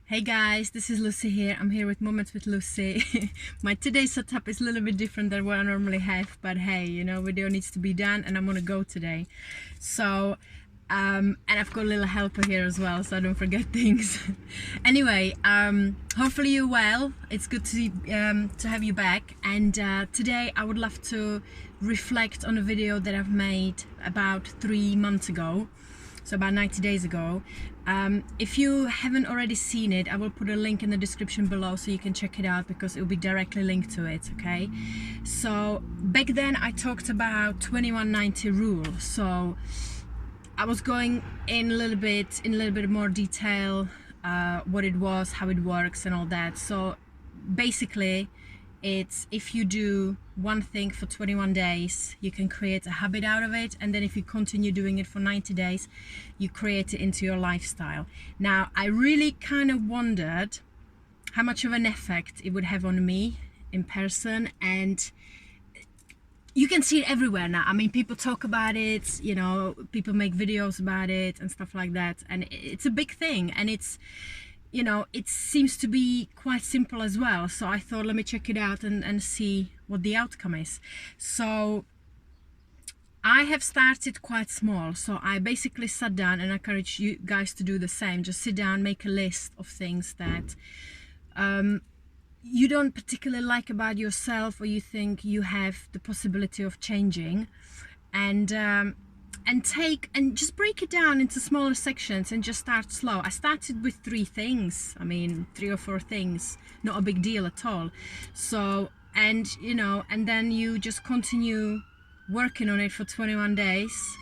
Hey guys, this is Lucie here. I'm here with Moments with Lucie. My today's setup is a little bit different than what I normally have, but hey, video needs to be done and I'm gonna go today. So, and I've got a little helper here as well, so I don't forget things. Anyway, hopefully you're well. It's good to have you back. And today I would love to reflect on a video that I've made about 3 months ago. So about 90 days ago. If you haven't already seen it, I will put a link in the description below so you can check it out because it will be directly linked to it, okay? So back then I talked about 2190 rule. So I was going in a little bit more detail, what it was, how it works and all that. So basically it's if you do one thing for 21 days, you can create a habit out of it, and then if you continue doing it for 90 days, you create it into your lifestyle. Now, I really kind of wondered how much of an effect it would have on me in person, and you can see it everywhere now. I mean, people talk about it, people make videos about it and stuff like that, and it's a big thing, and it's it seems to be quite simple as well. So I thought, let me check it out and see what the outcome is. So I have started quite small. So I basically sat down, and I encourage you guys to do the same. Just sit down, make a list of things that you don't particularly like about yourself, or you think you have the possibility of changing, and just break it down into smaller sections and just start slow. I started with 3 things. I mean, 3 or 4 things, not a big deal at all. So, and then you just continue working on it for 21 days,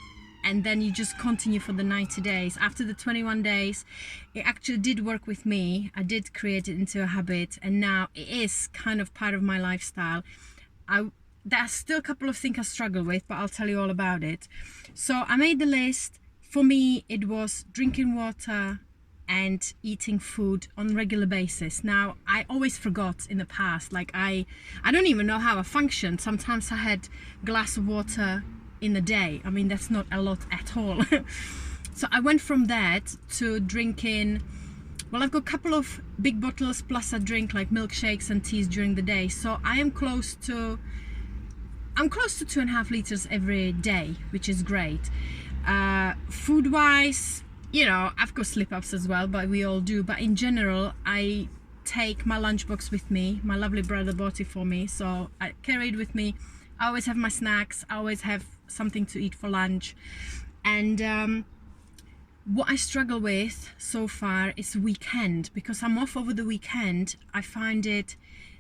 and then you just continue for the 90 days. After the 21 days, it actually did work with me. I did create it into a habit, and now it is kind of part of my lifestyle. There's still a couple of things I struggle with, but I'll tell you all about it. So I made the list. For me, it was drinking water and eating food on a regular basis. Now, I always forgot in the past. Like I don't even know how I functioned. Sometimes I had a glass of water in a day. I mean, that's not a lot at all. So I went from that to drinking. Well, I've got a couple of big bottles, plus I drink like milkshakes and teas during the day. So I'm close to 2.5 liters every day, which is great. Food wise, I've got slip-ups as well, but we all do. But in general, I take my lunchbox with me. My lovely brother bought it for me, so I carry it with me. I always have my snacks. I always have something to eat for lunch. And what I struggle with so far is weekend, because I'm off over the weekend. I find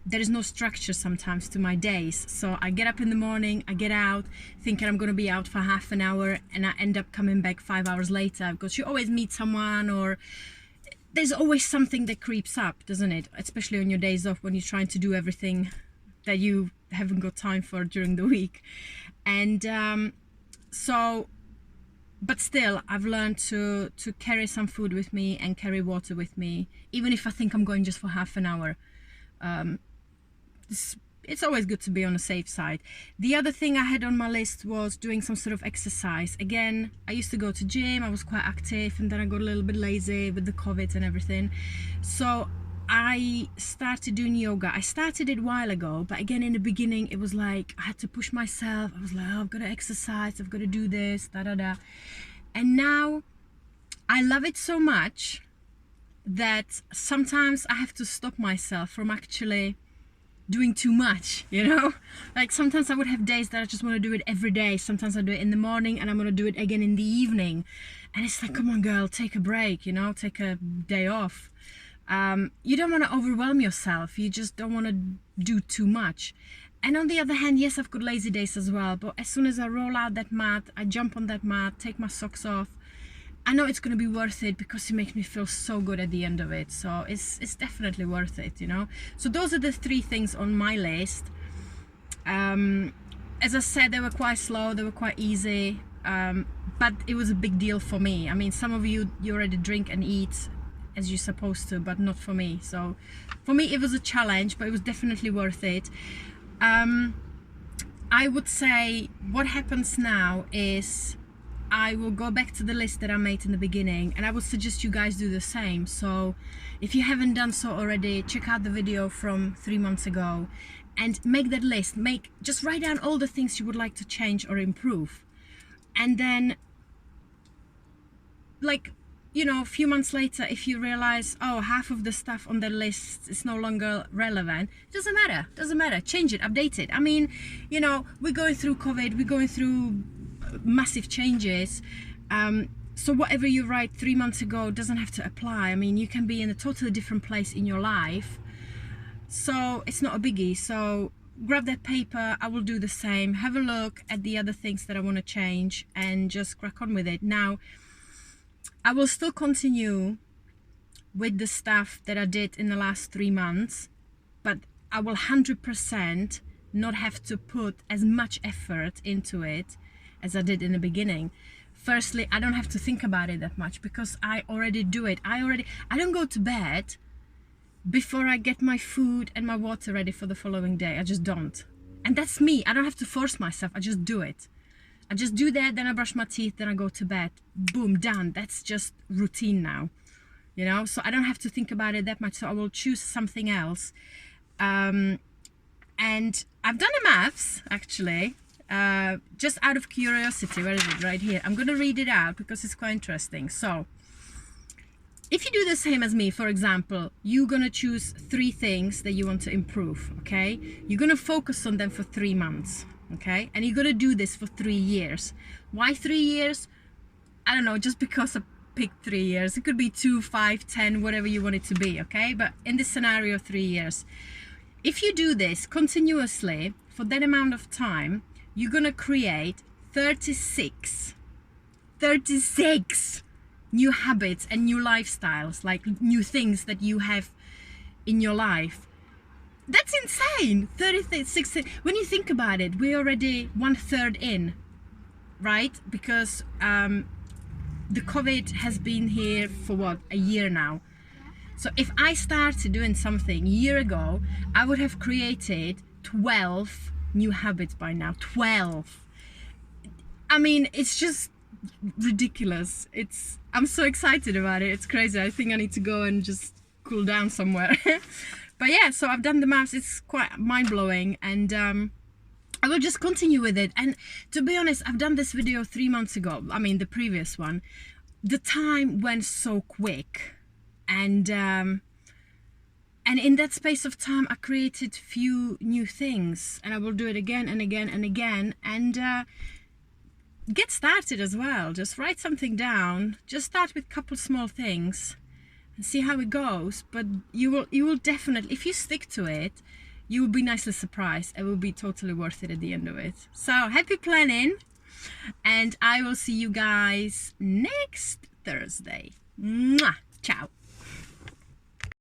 there is no structure sometimes to my days. So I get up in the morning, I get out thinking I'm going to be out for half an hour, and I end up coming back 5 hours later, because you always meet someone, or there's always something that creeps up, doesn't it? Especially on your days off, when you're trying to do everything that you haven't got time for during the week. And but still, I've learned to carry some food with me and carry water with me, even if I think I'm going just for half an hour. It's always good to be on the safe side. The other thing I had on my list was doing some sort of exercise. Again, I used to go to gym, I was quite active, and then I got a little bit lazy with the COVID and everything. So I started doing yoga. I started it a while ago, but again, in the beginning, it was like I had to push myself. I was like, oh, I've got to exercise, I've got to do this, And now I love it so much that sometimes I have to stop myself from actually doing too much, like sometimes I would have days that I just want to do it every day. Sometimes I do it in the morning, and I'm going to do it again in the evening, and it's like, come on girl, take a break, take a day off. You don't want to overwhelm yourself. You just don't want to do too much. And on the other hand, yes, I've got lazy days as well, but as soon as I roll out that mat, I jump on that mat, take my socks off, I know it's going to be worth it, because it makes me feel so good at the end of it. So it's definitely worth it, So those are the 3 things on my list. As I said, they were quite slow, they were quite easy, but it was a big deal for me. I mean, some of you already drink and eat as you're supposed to, but not for me. So for me, it was a challenge, but it was definitely worth it. I would say what happens now is I will go back to the list that I made in the beginning, and I would suggest you guys do the same. So if you haven't done so already, check out the video from 3 months ago and make that list. Just write down all the things you would like to change or improve, and then, like, you know, a few months later, if you realize, oh, half of the stuff on the list is no longer relevant, it doesn't matter, change it, update it. I mean, you know, we're going through COVID, we're going through massive changes, so whatever you write 3 months ago doesn't have to apply. I mean, you can be in a totally different place in your life, so it's not a biggie. So grab that paper, I will do the same, have a look at the other things that I want to change, and just crack on with it. Now, I will still continue with the stuff that I did in the last 3 months, but I will 100% not have to put as much effort into it as I did in the beginning. Firstly, I don't have to think about it that much because I already do it. I don't go to bed before I get my food and my water ready for the following day. I just don't. And that's me. I don't have to force myself. I just do it. I just do that, then I brush my teeth, then I go to bed. Boom, done. That's just routine now, you know? So I don't have to think about it that much. So I will choose something else. And I've done the maths, actually, just out of curiosity. Where is it? Right here. I'm going to read it out because it's quite interesting. So if you do the same as me, for example, you're going to choose 3 things that you want to improve, okay? You're going to focus on them for 3 months. Okay, and you're gonna do this for 3 years. Why 3 years? I don't know, just because I picked 3 years. It could be 2, 5, 10, whatever you want it to be, okay? But in this scenario, 3 years. If you do this continuously for that amount of time, you're gonna create 36 new habits and new lifestyles, like new things that you have in your life. That's insane. 36. When you think about it, we're already 1/3 in, right? Because the COVID has been here for what, a year now. So if I started doing something a year ago, I would have created 12 new habits by now. 12. I mean, it's just ridiculous. I'm so excited about it. It's crazy. I think I need to go and just cool down somewhere. But yeah, so I've done the maths. It's quite mind-blowing, and I will just continue with it. And to be honest, I've done this video 3 months ago. I mean, the previous one. The time went so quick, and in that space of time, I created few new things, and I will do it again and again and again. And get started as well. Just write something down. Just start with a couple small things and see how it goes. But you will definitely, if you stick to it, you will be nicely surprised. It will be totally worth it at the end of it. So happy planning, and I will see you guys next Thursday. Mwah! Ciao.